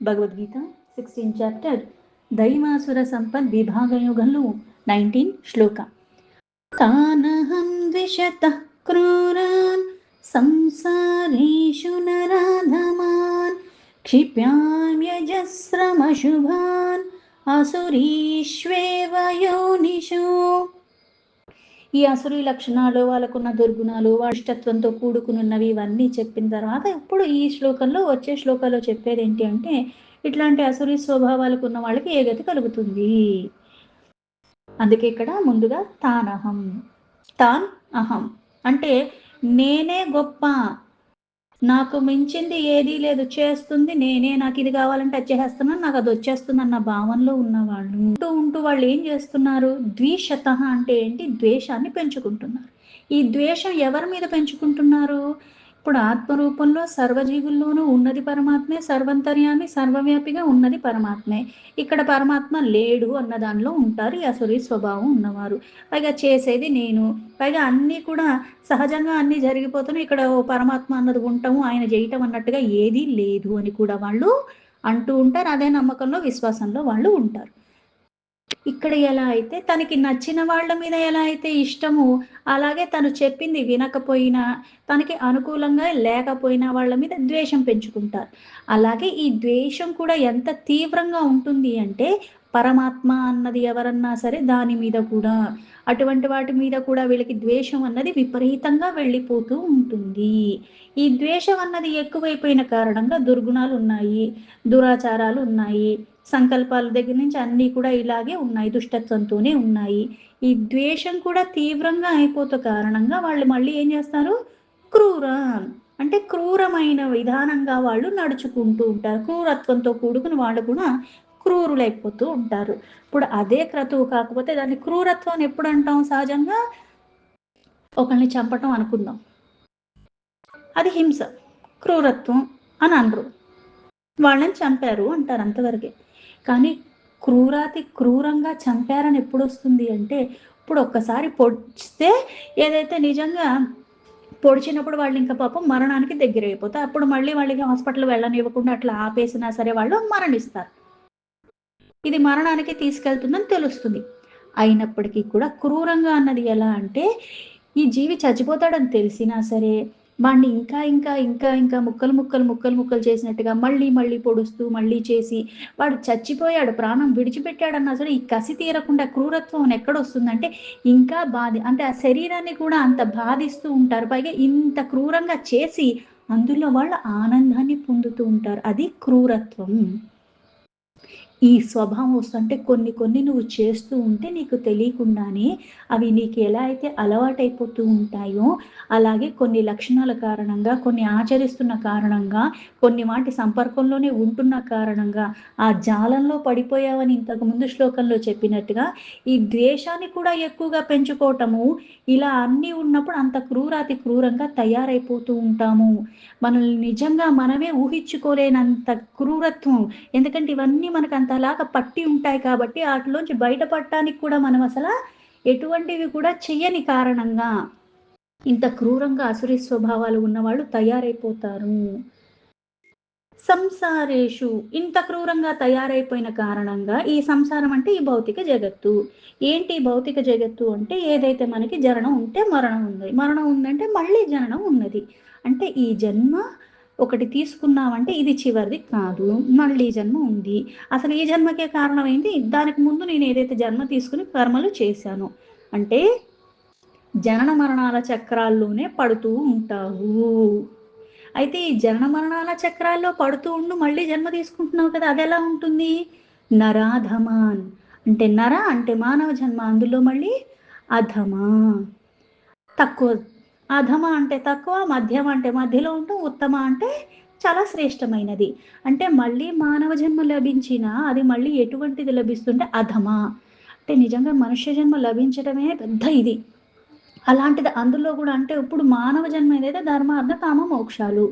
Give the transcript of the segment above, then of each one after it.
Bhagavad Gita 16 chapter దైవాసుర సంపద్ విభాగయోగంలో 19 శ్లోక. తానహం ద్విషతః క్రూరాన్ సంసారేషు నరాధమాన్ క్షిప్యామ్యజస్రమశుభాన్ అసురీష్వేవ యోనిషు. ఈ అసురీ లక్షణాలు, వాళ్ళకున్న దుర్గుణాలు, ఇష్టత్వంతో కూడుకున్నవి ఇవన్నీ చెప్పిన తర్వాత ఇప్పుడు ఈ శ్లోకంలో వచ్చే శ్లోకాల్లో చెప్పేది ఏంటి అంటే, ఇట్లాంటి అసురీ స్వభావాలకు ఉన్న వాళ్ళకి ఏ గతి కలుగుతుంది. అందుకే ఇక్కడ ముందుగా తానహం, తాన్ అహం అంటే నేనే గొప్ప, నాకు మించింది ఏదీ లేదు, చేస్తుంది నేనే, నాకు ఇది కావాలంటే అది చేస్తున్నాను, నాకు అది వచ్చేస్తుంది అన్న భావనలో ఉన్నవాళ్ళు ఉంటూ వాళ్ళు ఏం చేస్తున్నారు, ద్విషత అంటే ఏంటి, ద్వేషాన్ని పెంచుకుంటున్నారు. ఈ ద్వేషం ఎవరి మీద పెంచుకుంటున్నారు? ఇప్పుడు ఆత్మరూపంలో సర్వజీవుల్లోనూ ఉన్నది పరమాత్మే, సర్వంతర్యాన్ని సర్వవ్యాపిగా ఉన్నది పరమాత్మే. ఇక్కడ పరమాత్మ లేడు అన్న దానిలో ఉంటారు ఈ అసురీ స్వభావం ఉన్నవారు. పైగా చేసేది నేను, పైగా అన్నీ కూడా సహజంగా అన్నీ జరిగిపోతున్నాయి, ఇక్కడ పరమాత్మ అన్నది ఉండటము ఆయన చేయటం అన్నట్టుగా ఏదీ లేదు అని కూడా వాళ్ళు అంటూ ఉంటారు. అదే నమ్మకంలో విశ్వాసంలో వాళ్ళు ఉంటారు. ఇక్కడ ఎలా అయితే తనకి నచ్చిన వాళ్ళ మీద ఎలా అయితే ఇష్టమో, అలాగే తను చెప్పింది వినకపోయినా, తనకి అనుకూలంగా లేకపోయినా వాళ్ళ మీద ద్వేషం పెంచుకుంటారు. అలాగే ఈ ద్వేషం కూడా ఎంత తీవ్రంగా ఉంటుంది అంటే, పరమాత్మ అన్నది ఎవరన్నా సరే దాని మీద కూడా, అటువంటి వాటి మీద కూడా వీళ్ళకి ద్వేషం అన్నది విపరీతంగా వెళ్ళిపోతూ ఉంటుంది. ఈ ద్వేషం అన్నది ఎక్కువైపోయిన కారణంగా దుర్గుణాలు ఉన్నాయి, దురాచారాలు ఉన్నాయి, సంకల్పాల దగ్గర నుంచి అన్నీ కూడా ఇలాగే ఉన్నాయి, దుష్టత్వంతోనే ఉన్నాయి. ఈ ద్వేషం కూడా తీవ్రంగా అయిపోతే కారణంగా వాళ్ళు మళ్ళీ ఏం చేస్తారు, అంటే క్రూరమైన విధానంగా వాళ్ళు నడుచుకుంటూ ఉంటారు. క్రూరత్వంతో కూడుకుని వాళ్ళు కూడా క్రూరులైపోతూ ఉంటారు. ఇప్పుడు అదే క్రతువు కాకపోతే దాన్ని క్రూరత్వం ఎప్పుడు అంటాం, సహజంగా ఒకరిని చంపటం అనుకుందాం, అది హింస, క్రూరత్వం అని అనరు, వాళ్ళని చంపారు అంటారు అంతవరకే. కానీ క్రూరాతి క్రూరంగా చంపారని ఎప్పుడు వస్తుంది అంటే, ఇప్పుడు ఒక్కసారి పొడిస్తే ఏదైతే నిజంగా పొడిచినప్పుడు వాళ్ళు ఇంకా పాపం మరణానికి దగ్గర అయిపోతారు. అప్పుడు మళ్ళీ వాళ్ళకి హాస్పిటల్ వెళ్ళనివ్వకుండా అట్లా ఆపేసినా సరే వాళ్ళు మరణిస్తారు. ఇది మరణానికి తీసుకెళ్తుందని తెలుస్తుంది. అయినప్పటికీ కూడా క్రూరంగా అన్నది ఎలా అంటే, ఈ జీవి చచ్చిపోతాడని తెలిసినా సరే వాడిని ఇంకా ఇంకా ఇంకా ఇంకా ముక్కలు ముక్కలు ముక్కలు ముక్కలు చేసినట్టుగా మళ్ళీ మళ్ళీ పొడుస్తూ మళ్ళీ చేసి, వాడు చచ్చిపోయాడు ప్రాణం విడిచిపెట్టాడన్నా సరే ఈ కసి తీరకుండా క్రూరత్వం ఎక్కడొస్తుందంటే, ఇంకా అంటే ఆ శరీరాన్ని కూడా అంత బాధిస్తూ ఉంటారు. పైగా ఇంత క్రూరంగా చేసి అందులో వాళ్ళు ఆనందాన్ని పొందుతూ ఉంటారు. అది క్రూరత్వం. ఈ స్వభావం వస్తుంటే కొన్ని కొన్ని నువ్వు చేస్తూ ఉంటే నీకు తెలియకుండానే అవి నీకు ఎలా అయితే అలవాటైపోతూ ఉంటాయో, అలాగే కొన్ని లక్షణాల కారణంగా, కొన్ని ఆచరిస్తున్న కారణంగా, కొన్ని వాటి సంపర్కంలోనే ఉంటున్న కారణంగా ఆ జాలంలో పడిపోయావని ఇంతకుముందు శ్లోకంలో చెప్పినట్టుగా ఈ ద్వేషాన్ని కూడా ఎక్కువగా పెంచుకోవటము, ఇలా అన్నీ ఉన్నప్పుడు అంత క్రూరాతి క్రూరంగా తయారైపోతూ ఉంటాము. మనల్ని నిజంగా మనమే ఊహించుకోలేనంత క్రూరత్వం, ఎందుకంటే ఇవన్నీ మనకు అంతలాగా పట్టి ఉంటాయి కాబట్టి వాటిలోంచి బయటపడటానికి కూడా మనం అసలు ఎటువంటివి కూడా చెయ్యని కారణంగా ఇంత క్రూరంగా అసురీ స్వభావాలు ఉన్నవాళ్ళు తయారైపోతారు. సంసారేషు, ఇంత క్రూరంగా తయారైపోయిన కారణంగా ఈ సంసారం అంటే ఈ భౌతిక జగత్తు. ఏంటి భౌతిక జగత్తు అంటే, ఏదైతే మనకి జననం ఉంటే మరణం ఉంది, మరణం ఉందంటే మళ్ళీ జననం ఉన్నది. అంటే ఈ జన్మ ఒకటి తీసుకున్నామంటే ఇది చివరిది కాదు, మళ్ళీ జన్మ ఉంది. అసలు ఈ జన్మకే కారణం ఏంటి, దానికి ముందు నేను ఏదైతే జన్మ తీసుకుని కర్మలు చేశానో, అంటే జనన మరణాల చక్రాల్లోనే పడుతూ ఉంటావు. అయితే ఈ జనన మరణాల చక్రాల్లో పడుతూ ఉండు మళ్ళీ జన్మ తీసుకుంటున్నావు కదా, అది ఎలా ఉంటుంది, నరాధమాన్ అంటే నర అంటే మానవ జన్మ, అందులో మళ్ళీ అధమా తక్కువ, అధమ అంటే తక్కువ, మధ్యమ అంటే మధ్యలో ఉంటాం, ఉత్తమ అంటే చాలా శ్రేష్టమైనది. అంటే మళ్ళీ మానవ జన్మ లభించినా అది మళ్ళీ ఎటువంటిది లభిస్తుంటే అధమ, అంటే నిజంగా మనుష్య జన్మ లభించడమే పెద్ద ఇది. అలాంటిది అందులో కూడా అంటే ఇప్పుడు మానవ జన్మ ఏదైతే ధర్మార్థ కామ మోక్షాలు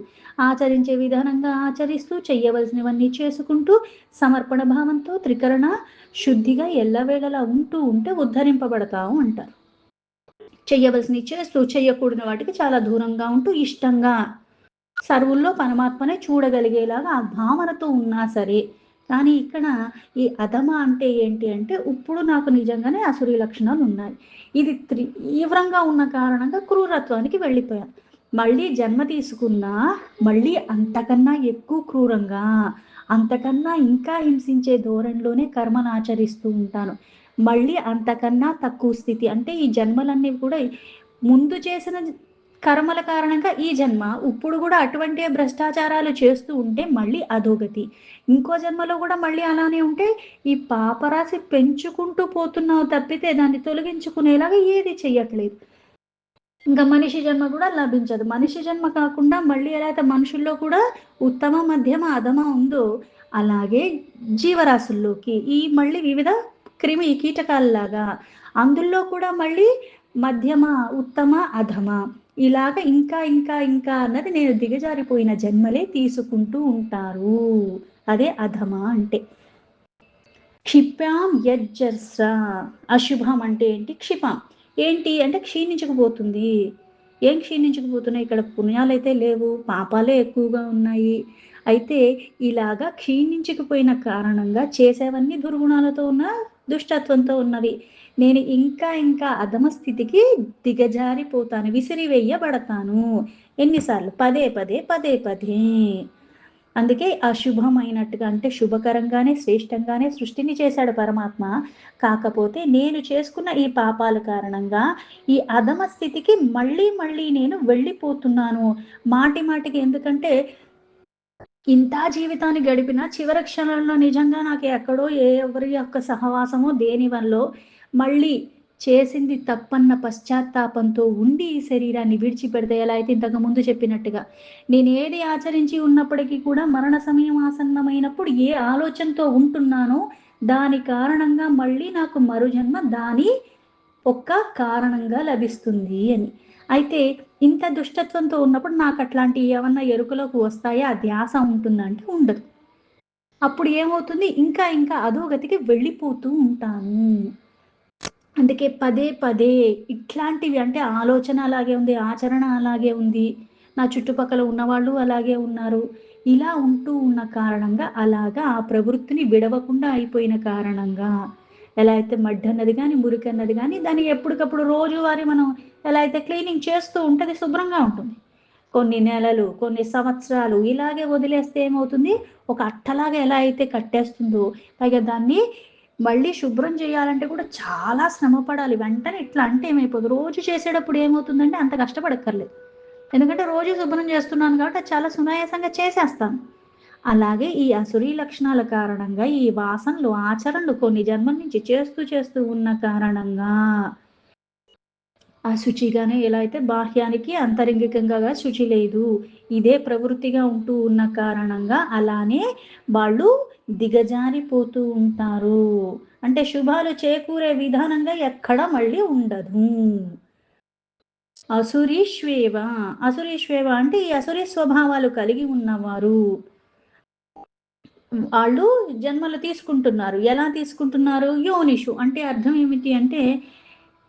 ఆచరించే విధానంగా ఆచరిస్తూ చెయ్యవలసినవన్నీ చేసుకుంటూ సమర్పణ భావంతో త్రికరణ శుద్ధిగా ఎల్లవేళలా ఉంటూ ఉంటే ఉద్ధరింపబడతావు అంటారు. చెయ్యవలసినవి చేస్తూ చెయ్యకూడని వాటికి చాలా దూరంగా ఉంటూ ఇష్టంగా సర్వుల్లో పరమాత్మనే చూడగలిగేలాగా ఆ భావనతో ఉన్నా సరే. కానీ ఇక్కడ ఈ అధమ అంటే ఏంటి అంటే, ఇప్పుడు నాకు నిజంగానే అసురీ లక్షణాలున్నాయి. ఇది తీవ్రంగా ఉన్న కారణంగా క్రూరత్వానికి వెళ్ళిపోయాను. మళ్ళీ జన్మ తీసుకున్నా, మళ్ళీ అంతకన్నా ఎక్కువ క్రూరంగా, అంతకన్నా ఇంకా హింసించే ధోరణిలోనే కర్మనాచరిస్తూ ఉంటాను. మళ్ళీ అంతకన్నా తక్కువ స్థితి అంటే ఈ జన్మలన్నీ కూడా ముందు చేసిన కర్మల కారణంగా ఈ జన్మ, ఇప్పుడు గూడా అటువంటియే భ్రష్టాచారాలు చేస్తూ ఉంటే మళ్ళీ అధోగతి. ఇంకో జన్మలో గూడా మళ్ళీ అలానే ఉంటే, ఈ పాపరాశి పెంచుకుంటూ పోతున్నావు తప్పితే దాన్ని తొలగించుకునేలాగా ఏది చెయ్యట్లేదు. ఇంక మనిషి జన్మ గూడా లభించదు. మనిషి జన్మ కాకుండా మళ్ళీ ఎలా అయితే మనుషుల్లో కూడా ఉత్తమ, మధ్యమ, అధమ ఉందో, అలాగే జీవరాశుల్లోకి ఈ మళ్ళీ వివిధ కీటకాల్లాగా అందులో కూడా మళ్ళీ మధ్యమ, ఉత్తమ, అధమ ఇలాగ ఇంకా, ఇంకా, ఇంకా అన్నది నేను దిగజారిపోయిన జన్మలే తీసుకుంటూ ఉంటారు. అదే అధమ అంటే. క్షిప్యాం యజ్జర్స. అశుభం అంటే ఏంటి? క్షిపాం. ఏంటి అంటే క్షీణించుకుపోతుంది. ఏం క్షీణించుకుపోతున్నాయి? ఇక్కడ పుణ్యాలైతే లేవు. పాపాలే ఎక్కువగా ఉన్నాయి. అయితే ఇలాగా క్షీణించుకుపోయిన కారణంగా చేసేవన్నీ దుర్గుణాలతో ఉన్న, దుష్టత్వంతో ఉన్నవి. నేను ఇంకా ఇంకా అధమ స్థితికి దిగజారిపోతాను. విసిరివేయబడతాను. ఎన్ని సార్లు? పదే పదే, పదే పదే. అందుకే అశుభమైనట్టుగా అంటే శుభకరంగానే, శ్రేష్టంగానే సృష్టిని చేశాడు పరమాత్మ. కాకపోతే నేను చేసుకున్న ఈ పాపాల కారణంగా ఈ అధమ స్థితికి మళ్ళీ మళ్ళీ నేను వెళ్ళిపోతున్నాను. మాటి మాటికి ఎందుకంటే ఇంతా జీవితాన్ని గడిపిన చివరి క్షణంలో నిజంగా నాకు ఎక్కడో ఎవరి యొక్క సహవాసమో దేని వల్లో మళ్ళీ చేసింది తప్పన్న పశ్చాత్తాపంతో ఉండి ఈ శరీరాన్ని విడిచిపెడితే ఎలా అయితే ఇంతకు ముందు చెప్పినట్టుగా నేను ఏది ఆచరించి ఉన్నప్పటికీ కూడా మరణ సమయం ఆసన్నమైనప్పుడు ఏ ఆలోచనతో ఉంటున్నానో దాని కారణంగా మళ్ళీ నాకు మరుజన్మ దాని ఒక్క కారణంగా లభిస్తుంది అని. అయితే ఇంత దుష్టత్వంతో ఉన్నప్పుడు నాకు అట్లాంటివి ఏమన్నా ఎరుకలోకి వస్తాయా? ఆ ధ్యాస ఉంటుందంటే ఉండదు. అప్పుడు ఏమవుతుంది? ఇంకా ఇంకా అధోగతికి వెళ్ళిపోతూ ఉంటాను. అందుకే పదే పదే ఇట్లాంటివి అంటే ఆలోచన అలాగే ఉంది, ఆచరణ అలాగే ఉంది. నా చుట్టుపక్కల ఉన్నవాళ్ళు అలాగే ఉన్నారు. ఇలా ఉంటూ ఉన్న కారణంగా అలాగా ఆ ప్రవృత్తిని విడవకుండా అయిపోయిన కారణంగా ఎలా అయితే మడ్డన్నది గానీ, మురికన్నది గానీ దాన్ని ఎప్పటికప్పుడు రోజువారీ మనం ఎలా అయితే క్లీనింగ్ చేస్తూ ఉంటే అది శుభ్రంగా ఉంటుంది. కొన్ని నెలలు, కొన్ని సంవత్సరాలు ఇలాగే వదిలేస్తే ఏమవుతుంది? ఒక అట్టలాగా ఎలా అయితే కట్టేస్తుందో, పైగా దాన్ని మళ్ళీ శుభ్రం చేయాలంటే కూడా చాలా శ్రమ పడాలి. వెంటనే ఇట్లా అంటే ఏమైపోదు. రోజు చేసేటప్పుడు ఏమవుతుందంటే అంత కష్టపడక్కర్లేదు. ఎందుకంటే రోజు శుభ్రం చేస్తున్నాను కాబట్టి అది చాలా సునాయాసంగా చేసేస్తాను. అలాగే ఈ అసురీ లక్షణాల కారణంగా ఈ వాసనలు, ఆచరణలు కొన్ని జన్మల నుంచి చేస్తూ చేస్తూ ఉన్న కారణంగా అశుచిగానే ఎలా అయితే బాహ్యానికి అంతరంగికంగా శుచి లేదు. ఇదే ప్రవృత్తిగా ఉంటూ ఉన్న కారణంగా అలానే వాళ్ళు దిగజారిపోతూ ఉంటారు. అంటే శుభాలు చేకూరే విధానంగా ఎక్కడ మళ్ళీ ఉండదు. అసురీష్వేవ. అసురీష్వేవ అంటే ఈ అసురీ స్వభావాలు కలిగి ఉన్నవారు. వాళ్ళు జన్మలు తీసుకుంటున్నారు. ఎలా తీసుకుంటున్నారు? యోనిషు అంటే అర్థం ఏమిటి అంటే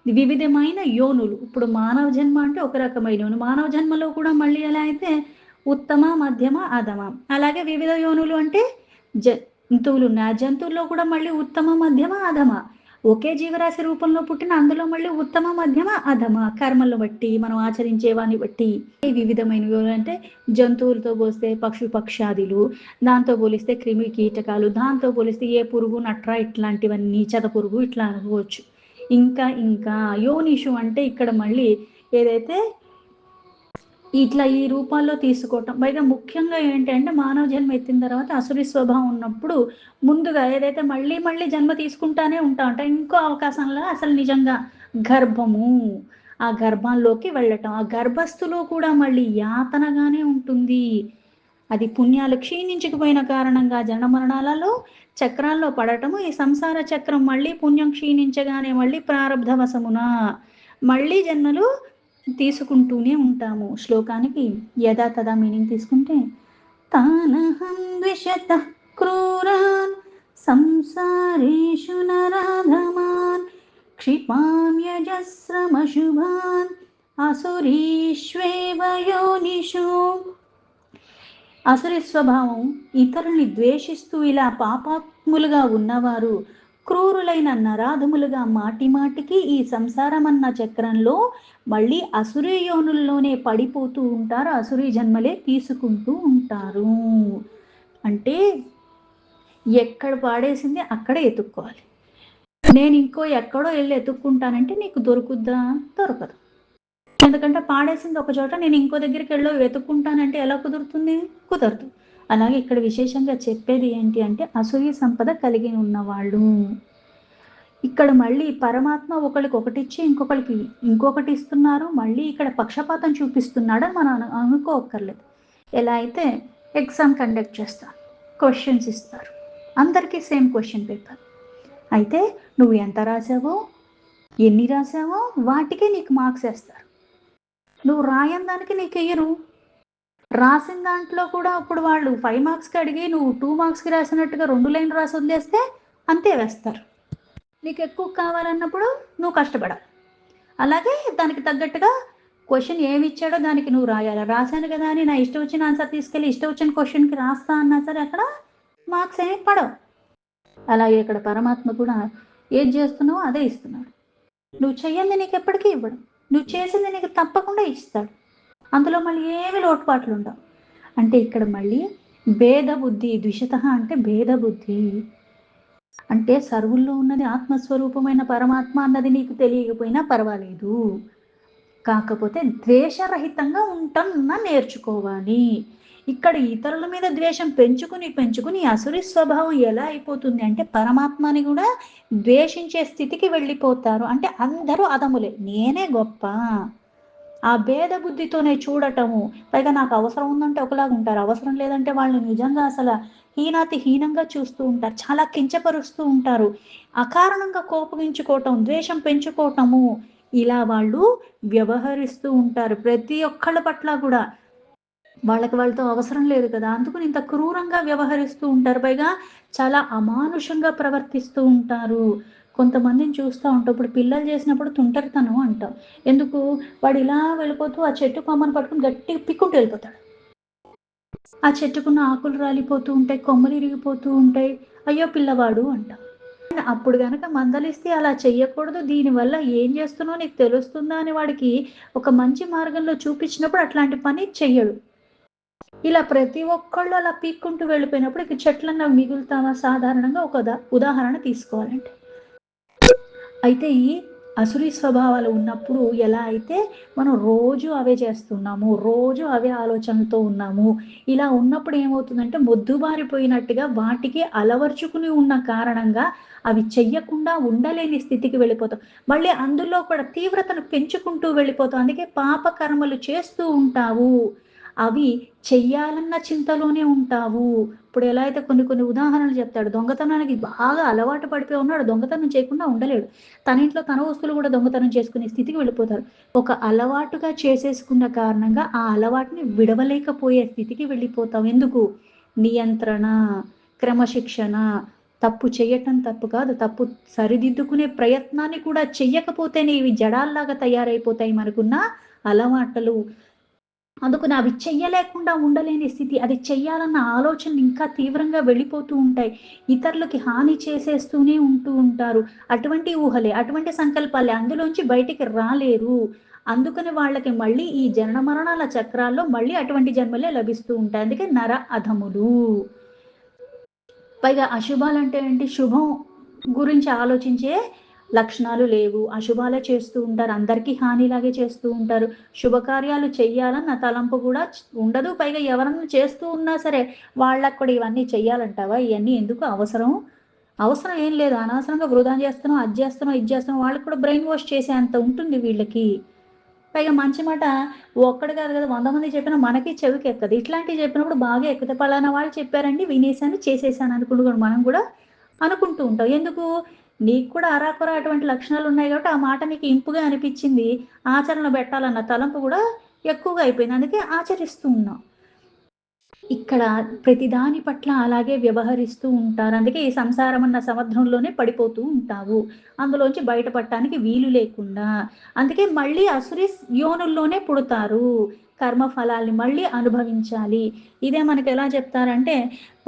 వివిధమైన యోనులు. ఇప్పుడు మానవ జన్మ అంటే ఒక రకమైన యోను. మానవ జన్మలో కూడా మళ్ళీ ఎలా అయితే ఉత్తమ, మధ్యమ, అధమ. అలాగే వివిధ యోనులు అంటే జంతువులున్నాయి. ఆ జంతువుల్లో కూడా మళ్ళీ ఉత్తమ, మధ్యమ, అధమ. ఒకే జీవరాశి రూపంలో పుట్టిన అందులో మళ్ళీ ఉత్తమ, మధ్యమ, అధమ కర్మలను బట్టి, మనం ఆచరించేవాన్ని బట్టి వివిధమైనవి అంటే జంతువులతో పోలిస్తే పక్షాదులు, దాంతో పోలిస్తే క్రిమి కీటకాలు, దాంతో పోలిస్తే ఏ పురుగు, నట్ర ఇట్లాంటివన్నీ చెదపురుగు ఇట్లా అనుకోవచ్చు. ఇంకా ఇంకా యోనిషు అంటే ఇక్కడ మళ్ళీ ఏదైతే ఇట్లా ఈ రూపాల్లో తీసుకోవటం. పైగా ముఖ్యంగా ఏంటంటే మానవ జన్మ ఎత్తిన తర్వాత అసురి స్వభావం ఉన్నప్పుడు ముందుగా ఏదైతే మళ్ళీ మళ్ళీ జన్మ తీసుకుంటానే ఉంటామంట. ఇంకో అవకాశంలో అసలు నిజంగా గర్భము. ఆ గర్భంలోకి వెళ్ళటం. ఆ గర్భస్థులో కూడా మళ్ళీ యాతనగానే ఉంటుంది. అది పుణ్యాలు క్షీణించకపోయిన కారణంగా జనన మరణాలలో చక్రాల్లో పడటము. ఈ సంసార చక్రం మళ్ళీ పుణ్యం క్షీణించగానే మళ్ళీ ప్రారబ్ధవశమున మళ్ళీ జన్మలు తీసుకుంటూనే ఉంటాము. శ్లోకానికి యథా తదా మీనింగ్ తీసుకుంటే తానహం ద్విషత క్రూరాన్ సంసారేషు నరాధమాన్ క్షిపామ్యజస్రమశుభాన్ అసురీష్వేవ యోనిషు. అసురి స్వభావం ఇతరుల్ని ద్వేషిస్తూ ఇలా పాపాత్ములుగా ఉన్నవారు క్రూరులైన నరాధములుగా మాటిమాటికి ఈ సంసారమన్న చక్రంలో మళ్ళీ అసురీ యోనుల్లోనే పడిపోతూ ఉంటారు, అసురీ జన్మలే తీసుకుంటూ ఉంటారు. అంటే ఎక్కడ పాడేసింది అక్కడే ఎతుక్కోవాలి. నేను ఇంకో ఎక్కడో వెళ్ళి ఎతుక్కుంటానంటే నీకు దొరుకుద్దా? దొరకదు. ఎందుకంటే పాడేసింది ఒక చోట, నేను ఇంకో దగ్గరికి వెళ్ళి వెతుక్కుంటానంటే ఎలా కుదురుతుంది? కుదరదు. అలాగే ఇక్కడ విశేషంగా చెప్పేది ఏంటి అంటే అసూయ సంపద కలిగి ఉన్నవాళ్ళు. ఇక్కడ మళ్ళీ పరమాత్మ ఒకరికి ఒకటిచ్చి ఇంకొకరికి ఇంకొకటి ఇస్తున్నారు, మళ్ళీ ఇక్కడ పక్షపాతం చూపిస్తున్నాడని మనం అనుకోక్కర్లేదు. ఎలా అయితే ఎగ్జామ్ కండక్ట్ చేస్తారు, క్వశ్చన్స్ ఇస్తారు, అందరికీ సేమ్ క్వశ్చన్ పేపర్. అయితే నువ్వు ఎంత రాసావో, ఎన్ని రాసావో వాటికే నీకు మార్క్స్ వేస్తారు. నువ్వు రాయని దానికి నీకు వెయ్యరు. రాసిన దాంట్లో కూడా అప్పుడు వాళ్ళు 5 మార్క్స్కి అడిగి నువ్వు 2 మార్క్స్కి రాసినట్టుగా 2 లైన్లు రాసి వదిలేస్తే అంతే వేస్తారు. నీకు ఎక్కువ కావాలన్నప్పుడు నువ్వు కష్టపడాలి. అలాగే దానికి తగ్గట్టుగా క్వశ్చన్ ఏమి ఇచ్చాడో దానికి నువ్వు రాయాలి. రాశాను కదా అని నా ఇష్టం వచ్చిన ఆన్సర్ తీసుకెళ్ళి ఇష్టం వచ్చిన క్వశ్చన్కి రాస్తా అన్నా సరే అక్కడ మార్క్స్ ఏమి పడవు. అలాగే ఇక్కడ పరమాత్మ కూడా ఏది చేస్తున్నావో అదే ఇస్తున్నాడు. నువ్వు చెయ్యంది నీకు ఎప్పటికీ ఇవ్వడు, నువ్వు చేసింది నీకు తప్పకుండా ఇస్తాడు. అందులో మళ్ళీ ఏమి లోటుపాట్లు ఉండవు. అంటే ఇక్కడ మళ్ళీ భేద బుద్ధి, ద్విషత అంటే భేద బుద్ధి అంటే సర్వుల్లో ఉన్నది ఆత్మస్వరూపమైన పరమాత్మ అన్నది నీకు తెలియకపోయినా పర్వాలేదు, కాకపోతే ద్వేషరహితంగా ఉంటానన్నా నేర్చుకోవాలి. ఇక్కడ ఇతరుల మీద ద్వేషం పెంచుకుని అసురి స్వభావం ఎలా అయిపోతుంది అంటే పరమాత్మని కూడా ద్వేషించే స్థితికి వెళ్ళిపోతారు. అంటే అందరూ అదములే, నేనే గొప్ప, ఆ భేద బుద్ధితోనే చూడటము. పైగా నాకు అవసరం ఉందంటే ఒకలాగా ఉంటారు, అవసరం లేదంటే వాళ్ళు నిజంగా అసలు హీనాతి హీనంగా చూస్తూ ఉంటారు, చాలా కించపరుస్తూ ఉంటారు, అకారణంగా కోపగించుకోవటం, ద్వేషం పెంచుకోవటము, ఇలా వాళ్ళు వ్యవహరిస్తూ ఉంటారు ప్రతి ఒక్కళ్ళ పట్ల కూడా. వాళ్ళతో అవసరం లేదు కదా, అందుకని ఇంత క్రూరంగా వ్యవహరిస్తూ ఉంటారు. పైగా చాలా అమానుషంగా ప్రవర్తిస్తూ ఉంటారు. కొంతమందిని చూస్తూ ఉంటాం, ఇప్పుడు పిల్లలు చేసినప్పుడు తుంటరితనం అంటాం. ఎందుకు? వాడు ఇలా వెళ్ళిపోతూ ఆ చెట్టు కొమ్మను పట్టుకుని గట్టిగా పిక్కుంటూ వెళ్ళిపోతాడు. ఆ చెట్టుకున్న ఆకులు రాలిపోతూ ఉంటాయి, కొమ్మలు ఇరిగిపోతూ ఉంటాయి. అయ్యో పిల్లవాడు అంటాం. అప్పుడు గనక మందలిస్తే అలా చెయ్యకూడదు, దీనివల్ల ఏం చేస్తున్నావు నీకు తెలుస్తుందా అని వాడికి ఒక మంచి మార్గంలో చూపించినప్పుడు అట్లాంటి పని చెయ్యడు. ఇలా ప్రతి ఒక్కళ్ళు అలా పీక్కుంటూ వెళ్ళిపోయినప్పుడు ఇక చెట్లన్నా మిగులుతావా? సాధారణంగా ఒక ఉదాహరణ తీసుకోవాలంటే. అయితే ఈ అసురీ స్వభావాలు ఉన్నప్పుడు ఎలా అయితే మనం రోజు అవే చేస్తున్నాము, రోజు అవే ఆలోచనలతో ఉన్నాము, ఇలా ఉన్నప్పుడు ఏమవుతుందంటే మొద్దుబారిపోయినట్టుగా వాటికి అలవర్చుకుని ఉన్న కారణంగా అవి చెయ్యకుండా ఉండలేని స్థితికి వెళ్ళిపోతాం. మళ్ళీ అందులో కూడా తీవ్రతను పెంచుకుంటూ వెళ్ళిపోతాం. అందుకే పాప కర్మలు చేస్తూ ఉంటావు, అవి చెయ్యాలన్న చింతలోనే ఉంటావు. ఇప్పుడు ఎలా అయితే కొన్ని ఉదాహరణలు చెప్తాడు, దొంగతనానికి బాగా అలవాటు పడిపోయి ఉన్నాడు, దొంగతనం చేయకుండా ఉండలేడు, తన ఇంట్లో తన వస్తువులు కూడా దొంగతనం చేసుకునే స్థితికి వెళ్ళిపోతారు. ఒక అలవాటుగా చేసేసుకున్న కారణంగా ఆ అలవాటుని విడవలేకపోయే స్థితికి వెళ్ళిపోతాం. ఎందుకు? నియంత్రణ, క్రమశిక్షణ, తప్పు చెయ్యటం తప్పు కాదు, తప్పు సరిదిద్దుకునే ప్రయత్నాన్ని కూడా చెయ్యకపోతేనే ఇవి జడాల్లాగా తయారైపోతాయి మనకున్న అలవాట్లు. అందుకని అవి చెయ్యలేకుండా ఉండలేని స్థితి, అది చెయ్యాలన్న ఆలోచనలు ఇంకా తీవ్రంగా వెళ్ళిపోతూ ఉంటాయి, ఇతరులకి హాని చేసేస్తూనే ఉంటూ ఉంటారు. అటువంటి ఊహలే, అటువంటి సంకల్పాలే, అందులోంచి బయటికి రాలేరు. అందుకని వాళ్ళకి మళ్ళీ ఈ జనన మరణాల చక్రాల్లో మళ్ళీ అటువంటి జన్మలే లభిస్తూ ఉంటాయి. అందుకే నర అధములు. పైగా అశుభాలంటే ఏంటి? శుభం గురించి ఆలోచించే లక్షణాలు లేవు, అశుభాలే చేస్తూ ఉంటారు, అందరికీ హానిలాగే చేస్తూ ఉంటారు. శుభకార్యాలు చెయ్యాలన్న తలంపు కూడా ఉండదు. పైగా ఎవరన్నా చేస్తూ ఉన్నా సరే వాళ్ళకు కూడా ఇవన్నీ చెయ్యాలంటావా? ఇవన్నీ ఎందుకు అవసరం? అవసరం ఏం లేదు, అనవసరంగా వృధా చేస్తున్నాం, అది చేస్తున్నాం, ఇది చేస్తున్నాం. వాళ్ళకి కూడా బ్రెయిన్ వాష్ చేసే అంత ఉంటుంది వీళ్ళకి. పైగా మంచి మాట ఒక్కడు కాదు కదా, 100 మంది చెప్పినా మనకి చెవికి ఎక్కదు. ఇట్లాంటివి చెప్పినప్పుడు బాగా ఎక్కుతాయి. పలానా వాళ్ళు చెప్పారండి, వినేసాను, చేసేసాను అనుకుంటూ మనం కూడా అనుకుంటూ ఉంటాం. ఎందుకు? నీకు కూడా అరాకొర అటువంటి లక్షణాలు ఉన్నాయి కాబట్టి ఆ మాట నీకు ఇంపుగా అనిపించింది, ఆచరణలో పెట్టాలన్న తలంపు కూడా ఎక్కువగా అయిపోయింది, అందుకే ఆచరిస్తూ ఉన్నాం. ఇక్కడ ప్రతిదాని పట్ల అలాగే వ్యవహరిస్తూ ఉంటారు. అందుకే ఈ సంసారం అన్న సముద్రంలోనే పడిపోతూ ఉంటావు, అందులోంచి బయటపడటానికి వీలు లేకుండా. అందుకే మళ్ళీ అసురి యోనుల్లోనే పుడతారు. కర్మ ఫలాల్ని మళ్ళీ అనుభవించాలి. ఇదే మనకి ఎలా చెప్తారంటే,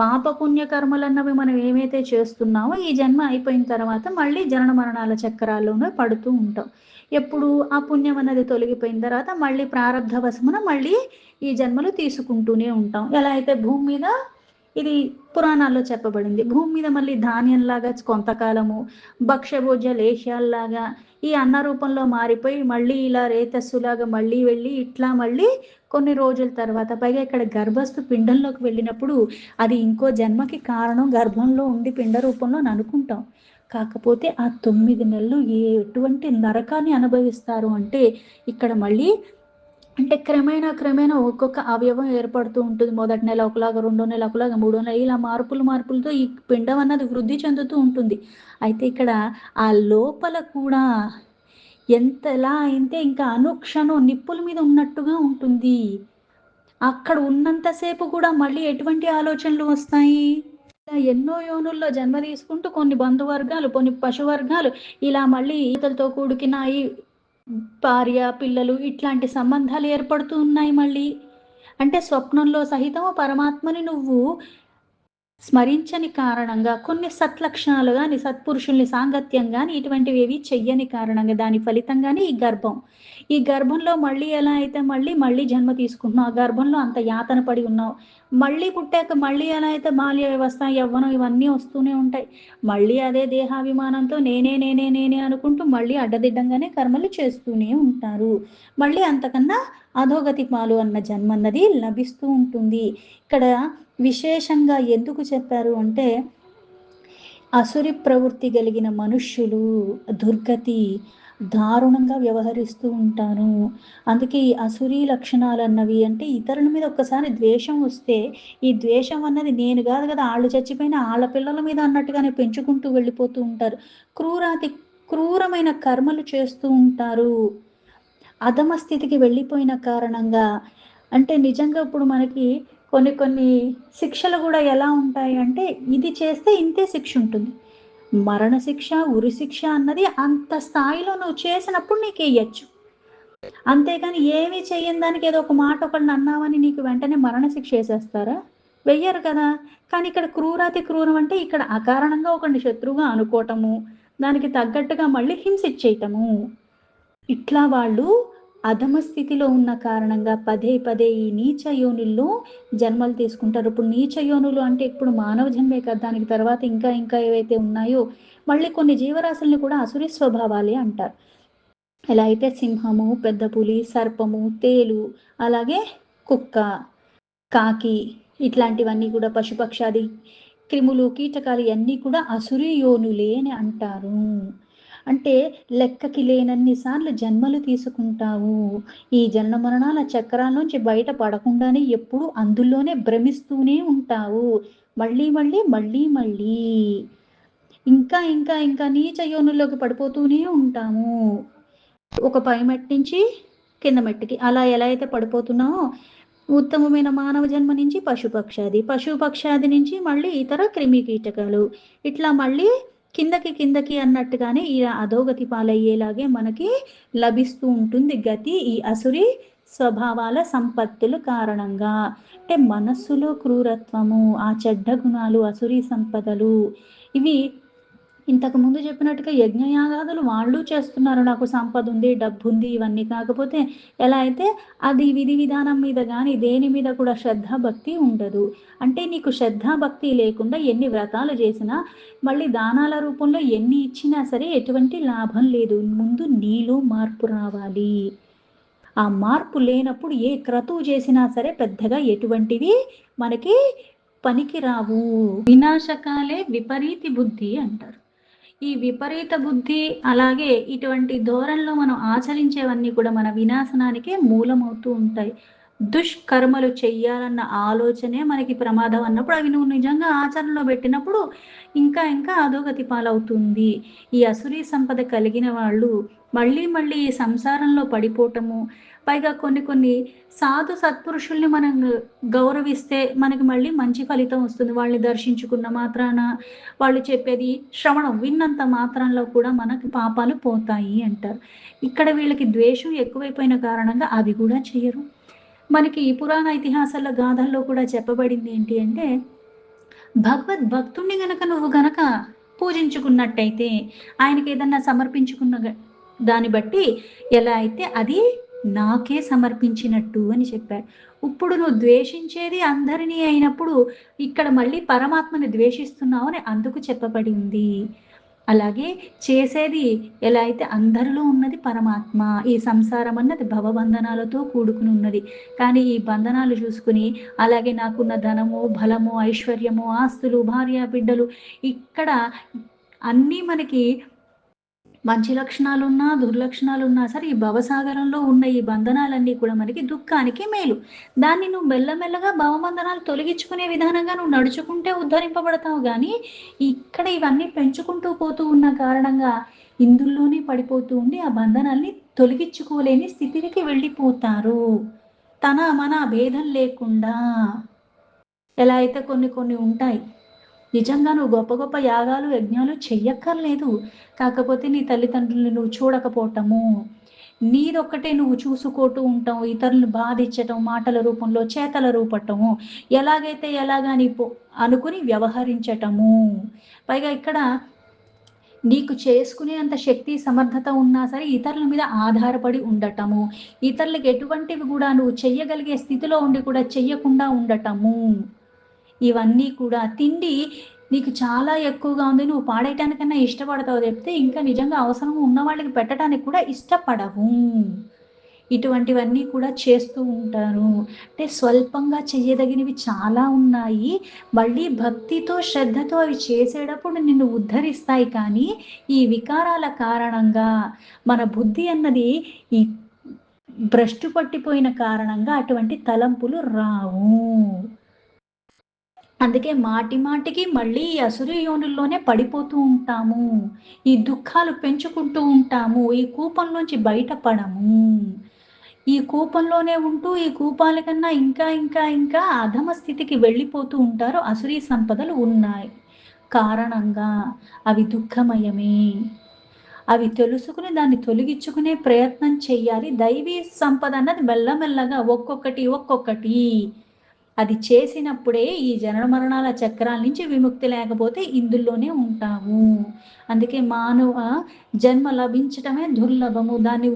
పాప పుణ్య కర్మలన్నవి మనం ఏమైతే చేస్తున్నామో ఈ జన్మ అయిపోయిన తర్వాత మళ్ళీ జనన మరణాల చక్రాల్లోనే పడుతూ ఉంటాం. ఎప్పుడు ఆ పుణ్యం అన్నది తొలగిపోయిన తర్వాత మళ్ళీ ప్రారబ్ధ వశమున మళ్ళీ ఈ జన్మలు తీసుకుంటూనే ఉంటాం. ఎలా అయితే భూమి మీద ఇది పురాణాల్లో చెప్పబడింది. భూమి మీద మళ్ళీ ధాన్యంలాగా కొంతకాలము, భక్ష్యభోజ్య లేహ్యాల్లాగా ఈ అన్న రూపంలో మారిపోయి మళ్ళీ ఇలా రేతస్సులాగా మళ్ళీ వెళ్ళి ఇట్లా మళ్ళీ కొన్ని రోజుల తర్వాత పైగా ఇక్కడ గర్భస్థు పిండంలోకి వెళ్ళినప్పుడు అది ఇంకో జన్మకి కారణం గర్భంలో ఉండి పిండ రూపంలో అనుకుంటాం. కాకపోతే ఆ 9 నెలలు ఎటువంటి నరకాన్ని అనుభవిస్తారు అంటే ఇక్కడ మళ్ళీ అంటే క్రమేణా ఒక్కొక్క అవయవం ఏర్పడుతూ ఉంటుంది. మొదటి నెల ఒకలాగా, రెండో నెల ఒకలాగా, మూడో నెల ఇలా మార్పులతో ఈ పిండం అన్నది వృద్ధి చెందుతూ ఉంటుంది. అయితే ఇక్కడ ఆ లోపల కూడా ఎంతలా అయితే ఇంకా అనుక్షణం నిప్పుల మీద ఉన్నట్టుగా ఉంటుంది. అక్కడ ఉన్నంత సేపు కూడా మళ్ళీ ఎటువంటి ఆలోచనలు వస్తాయి? ఇలా ఎన్నో యోనుల్లో జన్మ తీసుకుంటూ కొన్ని బంధువర్గాలు, కొన్ని పశువర్గాలు ఇలా మళ్ళీ ఈతలతో కూడుకున్న ఈ భార్య, పిల్లలు ఇట్లాంటి సంబంధాలు ఏర్పడుతూ ఉన్నాయి మళ్ళీ. అంటే స్వప్నంలో సహితం పరమాత్మని నువ్వు స్మరించని కారణంగా కొన్ని సత్లక్షణాలు గాని, సత్పురుషుల్ని సాంగత్యం గాని ఇటువంటివేవి చెయ్యని కారణంగా దాని ఫలితంగానే ఈ గర్భం. ఈ గర్భంలో మళ్ళీ ఎలా అయితే మళ్ళీ జన్మ తీసుకుంటున్నావు. ఆ గర్భంలో అంత యాతన పడి ఉన్నావు. మళ్ళీ పుట్టాక మళ్ళీ ఎలా అయితే బాల్య వ్యవస్థ, యవ్వనం ఇవన్నీ వస్తూనే ఉంటాయి. మళ్ళీ అదే దేహాభిమానంతో నేనే అనుకుంటూ మళ్ళీ అడ్డదిడ్డంగానే కర్మలు చేస్తూనే ఉంటారు. మళ్ళీ అంతకన్నా అధోగతి పాలు అన్న జన్మన్నది లభిస్తూ ఉంటుంది. ఇక్కడ విశేషంగా ఎందుకు చెప్పారు అంటే, అసురి ప్రవృత్తి కలిగిన మనుష్యులు దుర్గతి దారుణంగా వ్యవహరిస్తూ ఉంటారు. అందుకే ఈ అసురీ లక్షణాలన్నవి అంటే ఇతరుల మీద ఒక్కసారి ద్వేషం వస్తే, ఈ ద్వేషం అన్నది నేను కాదు కదా, ఆళ్ళు చచ్చిపోయినా ఆళ్ళ పిల్లల మీద అన్నట్టుగానే పెంచుకుంటూ వెళ్ళిపోతూ ఉంటారు. క్రూరమైన కర్మలు చేస్తూ ఉంటారు. అధమ స్థితికి వెళ్ళిపోయిన కారణంగా అంటే నిజంగా ఇప్పుడు మనకి కొన్ని శిక్షలు కూడా ఎలా ఉంటాయి అంటే, ఇది చేస్తే ఇంతే శిక్ష ఉంటుంది. మరణశిక్ష, ఉరిశిక్ష అన్నది అంత స్థాయిలో నువ్వు చేసినప్పుడు నీకెయ్యొచ్చు. అంతేగాని ఏమీ చెయ్యని దానికి ఏదో ఒక మాట ఒకళ్ళని అన్నావని నీకు వెంటనే మరణశిక్ష ఏసేస్తారా? వెయ్యరు కదా! కానీ ఇక్కడ క్రూరాతి క్రూరం అంటే ఇక్కడ అకారణంగా ఒకడిని శత్రువుగా అనుకోవటము, దానికి తగ్గట్టుగా మళ్ళీ హింసించేయటము. ఇట్లా వాళ్ళు అధమ స్థితిలో ఉన్న కారణంగా పదే ఈ నీచ యోనుల్లో జన్మలు తీసుకుంటారు. ఇప్పుడు నీచ యోనులు అంటే ఇప్పుడు మానవ జన్మే కదా, దానికి తర్వాత ఇంకా ఏవైతే ఉన్నాయో మళ్ళీ కొన్ని జీవరాశుల్ని కూడా అసురి స్వభావాలే అంటారు. ఎలా అయితే సింహము, పెద్ద పులి, సర్పము, తేలు, అలాగే కుక్క, కాకి ఇట్లాంటివన్నీ కూడా పశుపక్షాది క్రిములు, కీటకాలు ఇవన్నీ కూడా అసురి యోనులే అని అంటారు. అంటే లెక్కకి లేనన్ని సార్లు జన్మలు తీసుకుంటావు. ఈ జనన మరణాల చక్రాల నుంచి బయట పడకుండానే ఎప్పుడూ అందులోనే భ్రమిస్తూనే ఉంటావు. మళ్ళీ ఇంకా నీచ యోనుల్లోకి పడిపోతూనే ఉంటాము. ఒక పై మెట్టు నుంచి కింద మెట్టుకి అలా ఎలా అయితే పడిపోతున్నామో, ఉత్తమమైన మానవ జన్మ నుంచి పశుపక్షాది నుంచి మళ్ళీ ఇతర క్రిమి కీటకాలు ఇట్లా మళ్ళీ కిందకి అన్నట్టుగానే ఈ అధోగతి పాలయ్యేలాగే మనకి లభిస్తూ ఉంటుంది గతి ఈ అసురి స్వభావాల సంపత్తుల కారణంగా. అంటే మనస్సులో క్రూరత్వము, ఆ చెడ్డ గుణాలు, అసురీ సంపదలు ఇవి ఇంతకు ముందు చెప్పినట్టుగా యజ్ఞయాగాదులు వాళ్ళు చేస్తున్నారు. నాకు సంపద ఉంది, డబ్బు ఉంది ఇవన్నీ. కాకపోతే ఎలా అయితే అది విధి విధానం మీద కానీ దేని మీద కూడా శ్రద్ధ భక్తి ఉండదు. అంటే నీకు శ్రద్ధ భక్తి లేకుండా ఎన్ని వ్రతాలు చేసినా మళ్ళీ దానాల రూపంలో ఎన్ని ఇచ్చినా సరే ఎటువంటి లాభం లేదు. ముందు నీలో మార్పు రావాలి. ఆ మార్పు లేనప్పుడు ఏ క్రతువు చేసినా సరే పెద్దగా ఎటువంటివి మనకి పనికి రావు. వినాశకాలే విపరీతి బుద్ధి అంటారు. ఈ విపరీత బుద్ధి అలాగే ఇటువంటి ధోరణిలో మనం ఆచరించేవన్నీ కూడా మన వినాశనానికే మూలమవుతూ ఉంటాయి. దుష్కర్మలు చెయ్యాలన్న ఆలోచనే మనకి ప్రమాదం అన్నప్పుడు అవి నువ్వు నిజంగా ఆచరణలో పెట్టినప్పుడు ఇంకా అధోగతి పాలవుతుంది. ఈ అసురీ సంపద కలిగిన వాళ్ళు మళ్ళీ ఈ సంసారంలో పడిపోవటము, పైగా కొన్ని సాధు సత్పురుషుల్ని మనం గౌరవిస్తే మనకి మళ్ళీ మంచి ఫలితం వస్తుంది. వాళ్ళని దర్శించుకున్న మాత్రాన, వాళ్ళు చెప్పేది శ్రవణం విన్నంత మాత్రంలో కూడా మనకి పాపాలు పోతాయి అంటారు. ఇక్కడ వీళ్ళకి ద్వేషం ఎక్కువైపోయిన కారణంగా అవి కూడా చేయరు. మనకి పురాణ ఇతిహాసాల గాథల్లో కూడా చెప్పబడింది ఏంటి అంటే, భగవద్భక్తుడిని గనక నువ్వు గనక పూజించుకున్నట్టయితే, ఆయనకేదన్నా సమర్పించుకున్న దాన్ని బట్టి ఎలా అయితే అది నాకే సమర్పించినట్టు అని చెప్పాడు. ఇప్పుడు నువ్వు ద్వేషించేది అందరిని అయినప్పుడు, ఇక్కడ మళ్ళీ పరమాత్మని ద్వేషిస్తున్నావు అని అందుకు చెప్పబడి ఉంది. అలాగే చేసేది ఎలా అయితే అందరిలో ఉన్నది పరమాత్మ. ఈ సంసారం అన్నది భవబంధనాలతో కూడుకుని ఉన్నది. కానీ ఈ బంధనాలు చూసుకుని, అలాగే నాకున్న ధనము, బలము, ఐశ్వర్యము, ఆస్తులు, భార్య, బిడ్డలు ఇక్కడ అన్నీ మనకి మంచి లక్షణాలున్నా, దుర్లక్షణాలున్నా సరే ఈ భవసాగరంలో ఉన్న ఈ బంధనాలన్నీ కూడా మనకి దుఃఖానికి మేలు. దాన్ని నువ్వు మెల్లమెల్లగా భవబంధనాలు తొలగించుకునే విధానంగా నువ్వు నడుచుకుంటే ఉద్ధరింపబడతావు గానీ, ఇక్కడ ఇవన్నీ పెంచుకుంటూ పోతూ ఉన్న కారణంగా ఇందులోనే పడిపోతూ ఉండి ఆ బంధనాల్ని తొలగించుకోలేని స్థితికి వెళ్ళిపోతారు. తన, మన భేదం లేకుండా. ఎలా అయితే కొన్ని కొన్ని ఉంటాయి. నిజంగా నువ్వు గొప్ప గొప్ప యాగాలు, యజ్ఞాలు చెయ్యక్కర్లేదు. కాకపోతే నీ తల్లిదండ్రులని నువ్వు చూడకపోవటము, నీదొక్కటే నువ్వు చూసుకోతూ ఉంటావు. ఇతరులను బాధించటం, మాటల రూపంలో, చేతల రూపటము, ఎలాగైతే ఎలాగా అని అనుకుని వ్యవహరించటము. పైగా ఇక్కడ నీకు చేసుకునే అంత శక్తి, సమర్థత ఉన్నా సరే ఇతరుల మీద ఆధారపడి ఉండటము. ఇతరులకు ఎటువంటివి కూడా నువ్వు చెయ్యగలిగే స్థితిలో ఉండి కూడా చెయ్యకుండా ఉండటము. ఇవన్నీ కూడా తిండి నీకు చాలా ఎక్కువగా ఉంది. నువ్వు పాడేయటానికన్నా ఇష్టపడతావు చెప్తే, ఇంకా నిజంగా అవసరం ఉన్న వాళ్ళకి పెట్టడానికి కూడా ఇష్టపడవు. ఇటువంటివన్నీ కూడా చేస్తూ ఉంటారు. అంటే స్వల్పంగా చెయ్యదగినవి చాలా ఉన్నాయి. మళ్ళీ భక్తితో, శ్రద్ధతో అవి చేసేటప్పుడు నిన్ను ఉద్ధరిస్తాయి. కానీ ఈ వికారాల కారణంగా మన బుద్ధి అన్నది ఈ భ్రష్టు పట్టిపోయిన కారణంగా అటువంటి తలంపులు రావు. అందుకే మాటి మాటికి మళ్ళీ ఈ అసురు యోనుల్లోనే పడిపోతూ ఉంటాము. ఈ దుఃఖాలు పెంచుకుంటూ ఉంటాము. ఈ కూపంలోంచి బయటపడము. ఈ కూపంలోనే ఉంటూ ఈ కూపాల కన్నా ఇంకా అధమ స్థితికి వెళ్ళిపోతూ ఉంటారు. అసురీ సంపదలు ఉన్నాయి కారణంగా. అవి దుఃఖమయమే. అవి తెలుసుకుని దాన్ని తొలగించుకునే ప్రయత్నం చెయ్యాలి. దైవీ సంపద అన్నది మెల్లమెల్లగా ఒక్కొక్కటి అది చేసినప్పుడే ఈ జనన మరణాల చక్రాల నుంచి విముక్తి, లేకపోతే ఇందులోనే ఉంటాము. అందుకే మానవ జన్మ లభించటమే దుర్లభము. దాన్ని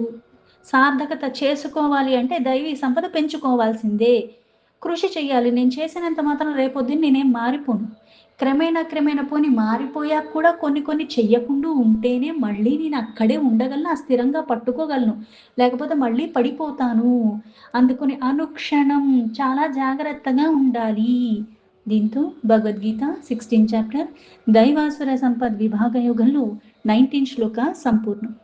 సార్థకత చేసుకోవాలి అంటే దైవీ సంపద పెంచుకోవాల్సిందే. కృషి చెయ్యాలి. నేను చేసినంత మాత్రం రేపొద్దున నేనేం మారిపోను. క్రమేణా పోని మారిపోయాక కూడా కొన్ని చెయ్యకుండా ఉంటేనే మళ్ళీ నేను అక్కడే ఉండగలను, ఆ స్థిరంగా పట్టుకోగలను. లేకపోతే మళ్ళీ పడిపోతాను. అందుకని అనుక్షణం చాలా జాగ్రత్తగా ఉండాలి. దీంతో భగవద్గీత 16 చాప్టర్ దైవాసుర సంపద్ విభాగ యోగంలో 19 శ్లోక సంపూర్ణం.